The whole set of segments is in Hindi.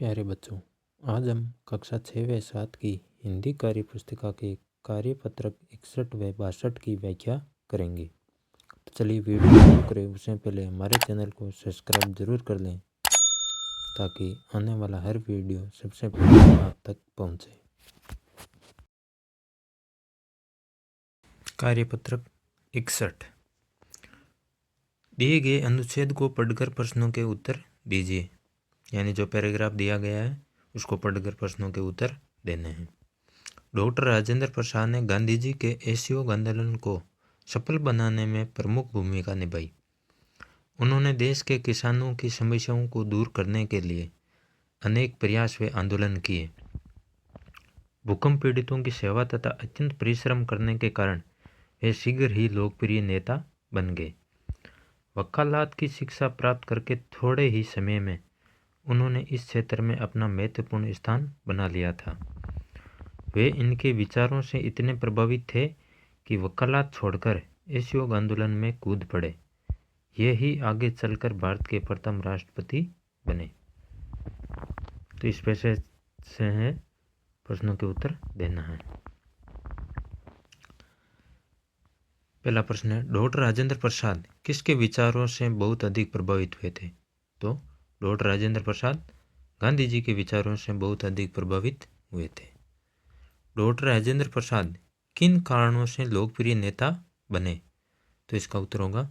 प्यारे बच्चों, आज हम कक्षा 6 व 7 की हिंदी कार्य पुस्तिका के कार्यपत्रक 61 व 62 की व्याख्या करेंगे। तो चलिए वीडियो शुरू करें। उससे पहले हमारे चैनल को सब्सक्राइब जरूर कर लें ताकि आने वाला हर वीडियो सबसे पहले आप तक पहुंचे। कार्यपत्रक 61। दिए गए अनुच्छेद को पढ़कर प्रश्नों के उत्तर दीजिए। यानी जो पैराग्राफ दिया गया है उसको पढ़कर प्रश्नों के उत्तर देने हैं। डॉक्टर राजेंद्र प्रसाद ने गांधी जी के असहयोग आंदोलन को सफल बनाने में प्रमुख भूमिका निभाई। उन्होंने देश के किसानों की समस्याओं को दूर करने के लिए अनेक प्रयास व आंदोलन किए। भूकंप पीड़ितों की सेवा तथा अत्यंत परिश्रम करने के कारण वे शीघ्र ही लोकप्रिय नेता बन गए। वकालत की शिक्षा प्राप्त करके थोड़े ही समय में उन्होंने इस क्षेत्र में अपना महत्वपूर्ण स्थान बना लिया था। वे इनके विचारों से इतने प्रभावित थे कि वकालत छोड़कर असहयोग आंदोलन में कूद पड़े। ये ही आगे चलकर भारत के प्रथम राष्ट्रपति बने। तो इस पेशे से है प्रश्नों के उत्तर देना है। पहला प्रश्न है, डॉक्टर राजेंद्र प्रसाद किसके विचारों से बहुत अधिक प्रभावित हुए थे? तो डॉक्टर राजेंद्र प्रसाद गांधी जी के विचारों से बहुत अधिक प्रभावित हुए थे। डॉक्टर राजेंद्र प्रसाद किन कारणों से लोकप्रिय नेता बने? तो इसका उत्तर होगा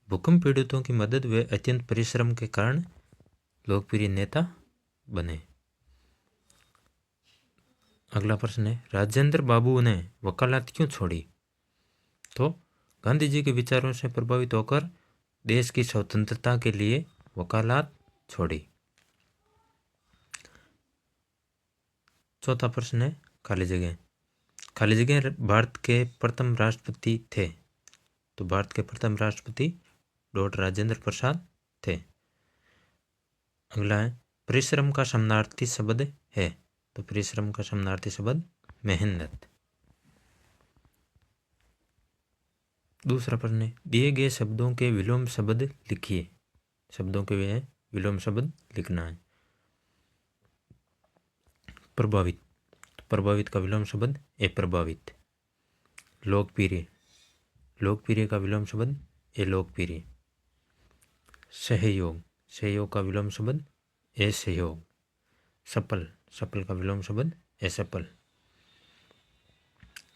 भूकंप पीड़ितों की मदद व अत्यंत परिश्रम के कारण लोकप्रिय नेता बने। अगला प्रश्न है, राजेंद्र बाबू ने वकालत क्यों छोड़ी? तो गांधी जी के विचारों से प्रभावित होकर देश की स्वतंत्रता के लिए वकालत छोड़ी। चौथा प्रश्न है, खाली जगह। खाली जगह भारत के प्रथम राष्ट्रपति थे। तो भारत के प्रथम राष्ट्रपति डॉक्टर राजेंद्र प्रसाद थे। अगला है, परिश्रम का समानार्थी शब्द है। तो परिश्रम का समानार्थी शब्द मेहनत। दूसरा प्रश्न है, दिए गए शब्दों के विलोम शब्द लिखिए। शब्दों के वे विलोम शब्द लिखना है। प्रभावित, प्रभावित का विलोम शब्द अप्रभावित। लोकप्रिय, लोकप्रिय का विलोम शब्द अलोकप्रिय। सहयोग, सहयोग का विलोम शब्द असहयोग। सफल, सफल का विलोम शब्द असफल।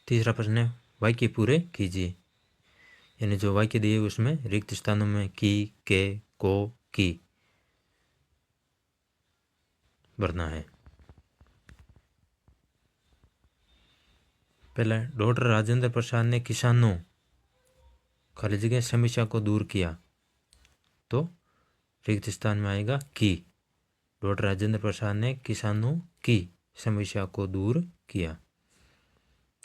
तीसरा प्रश्न है, वाक्य पूरे कीजिए। यानी जो वाक्य दिए उसमें रिक्त स्थानों में की, के, को, की भरना है। पहला, डॉक्टर राजेंद्र प्रसाद ने किसानों खाली जगह समस्या को दूर किया। तो रिक्त स्थान में आएगा की। डॉक्टर राजेंद्र प्रसाद ने किसानों की समस्या को दूर किया।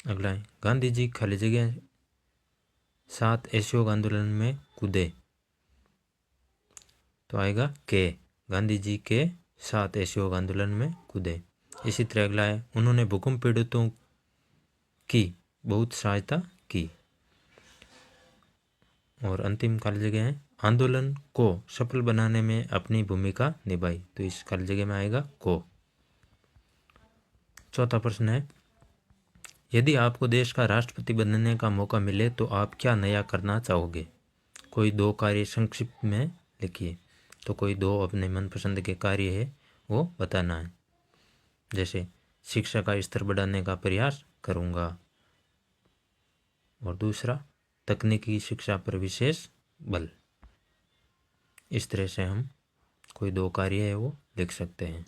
अगला है, गांधी जी खाली जगह 7 असहयोग आंदोलन में कूदे। तो आएगा के। गांधी जी के 7 असहयोग आंदोलन में कूदे। इसी तरह अगला है, उन्होंने भूकंप पीड़ितों की बहुत सहायता की। और अंतिम खाली जगह है, आंदोलन को सफल बनाने में अपनी भूमिका निभाई। तो इस खाली जगह में आएगा को। चौथा प्रश्न है, यदि आपको देश का राष्ट्रपति बनने का मौका मिले तो आप क्या नया करना चाहोगे? कोई 2 कार्य संक्षिप्त में लिखिए। तो कोई 2 अपने मनपसंद के कार्य है वो बताना है। जैसे शिक्षा का स्तर बढ़ाने का प्रयास करूँगा, और दूसरा तकनीकी शिक्षा पर विशेष बल। इस तरह से हम कोई 2 कार्य है वो लिख सकते हैं।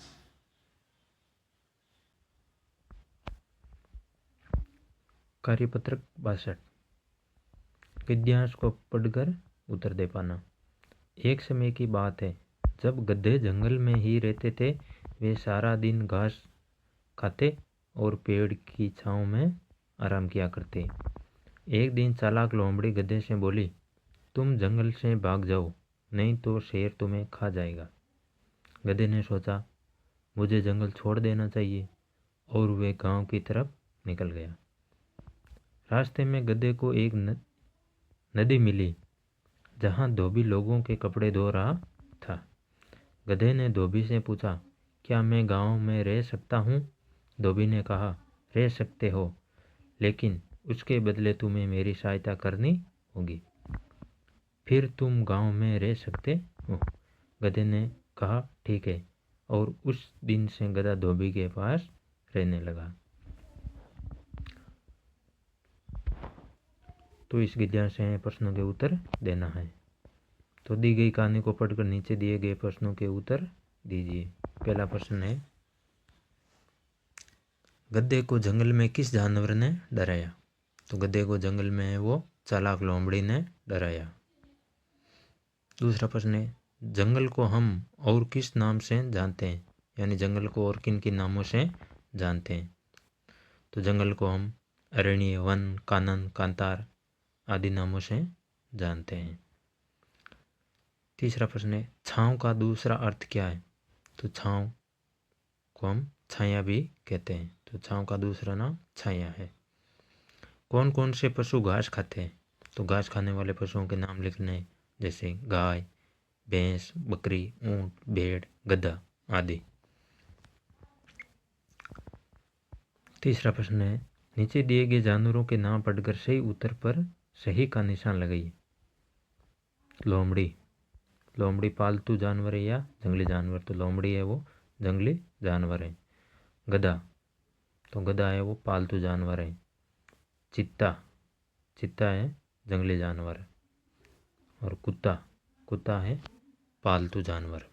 कार्यपत्रक 62, गद्यांश को पढ़कर उत्तर दे पाना। एक समय की बात है जब गधे जंगल में ही रहते थे। वे सारा दिन घास खाते और पेड़ की छांव में आराम किया करते। एक दिन चालाक लोमड़ी गधे से बोली, तुम जंगल से भाग जाओ, नहीं तो शेर तुम्हें खा जाएगा। गधे ने सोचा, मुझे जंगल छोड़ देना चाहिए, और वे गांव की तरफ निकल गया। रास्ते में गधे को एक नदी मिली जहां धोबी लोगों के कपड़े धो रहा था। गधे ने धोबी से पूछा, क्या मैं गांव में रह सकता हूँ? धोबी ने कहा, रह सकते हो, लेकिन उसके बदले तुम्हें मेरी सहायता करनी होगी। फिर तुम गांव में रह सकते हो। गधे ने कहा, ठीक है, और उस दिन से गधा धोबी के पास रहने लगा। तो इस विधा से प्रश्नों के उत्तर देना है। तो दी गई कहानी को पढ़कर नीचे दिए गए प्रश्नों के उत्तर दीजिए। पहला प्रश्न है, गधे को जंगल में किस जानवर ने डराया? तो गधे को जंगल में वो चालाक लोमड़ी ने डराया। दूसरा प्रश्न है, जंगल को हम और किस नाम से जानते हैं? यानी जंगल को और किन किन नामों से जानते हैं? तो जंगल को हम अरण्य, वन, कानन, कांतार आदि नामों से जानते हैं। तीसरा प्रश्न है, छांव का दूसरा अर्थ क्या है? तो छांव को हम छाया भी कहते हैं। तो छांव का दूसरा नाम छाया है। कौन कौन से पशु घास खाते हैं? तो घास खाने वाले पशुओं के नाम लिखने हैं, जैसे गाय, भैंस, बकरी, ऊंट, भेड़, गधा आदि। तीसरा प्रश्न है, नीचे दिए गए जानवरों के नाम पढ़कर सही उत्तर पर सही का निशान लगाइए। लोमड़ी, लोमड़ी पालतू जानवर है या जंगली जानवर? तो लोमड़ी है वो जंगली जानवर है। गधा, तो गधा है वो पालतू जानवर है। चित्ता, चित्ता है जंगली जानवर। और कुत्ता, कुत्ता है पालतू जानवर।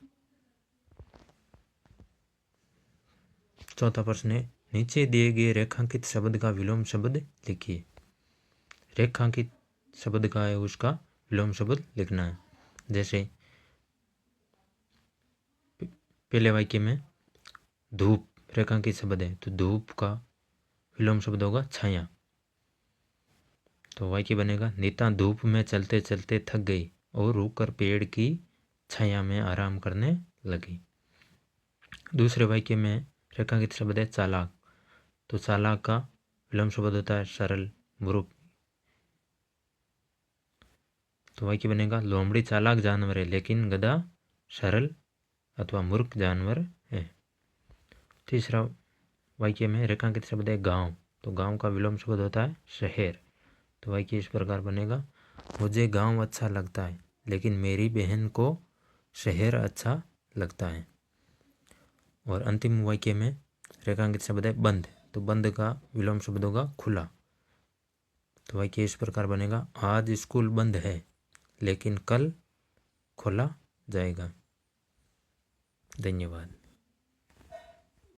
चौथा प्रश्न है, नीचे दिए गए रेखांकित शब्द का विलोम शब्द लिखिए। रेखांकित शब्द का है उसका विलोम शब्द लिखना है। जैसे पहले वाक्य में धूप रेखांकित शब्द है, तो धूप का विलोम शब्द होगा छाया। तो वाक्य बनेगा, नीता धूप में चलते चलते थक गई और रुककर पेड़ की छाया में आराम करने लगी। दूसरे वाक्य में रेखांकित शब्द है चालाक, तो चालाक का विलोम शब्द होता है सरल, मूर्ख। तो वाक्य बनेगा, लोमड़ी चालाक जानवर है लेकिन गधा सरल अथवा मूर्ख जानवर है। तीसरा वाक्य में रेखांकित शब्द है गांव, तो गांव का विलोम शब्द होता है शहर। तो वाक्य इस प्रकार बनेगा, मुझे गांव अच्छा लगता है लेकिन मेरी बहन को शहर अच्छा लगता है। और अंतिम वाक्य में रेखांकित शब्द है बंद, तो बंद का विलोम शब्द होगा खुला। तो वाक्य इस प्रकार बनेगा, आज स्कूल बंद है लेकिन कल खोला जाएगा। धन्यवाद।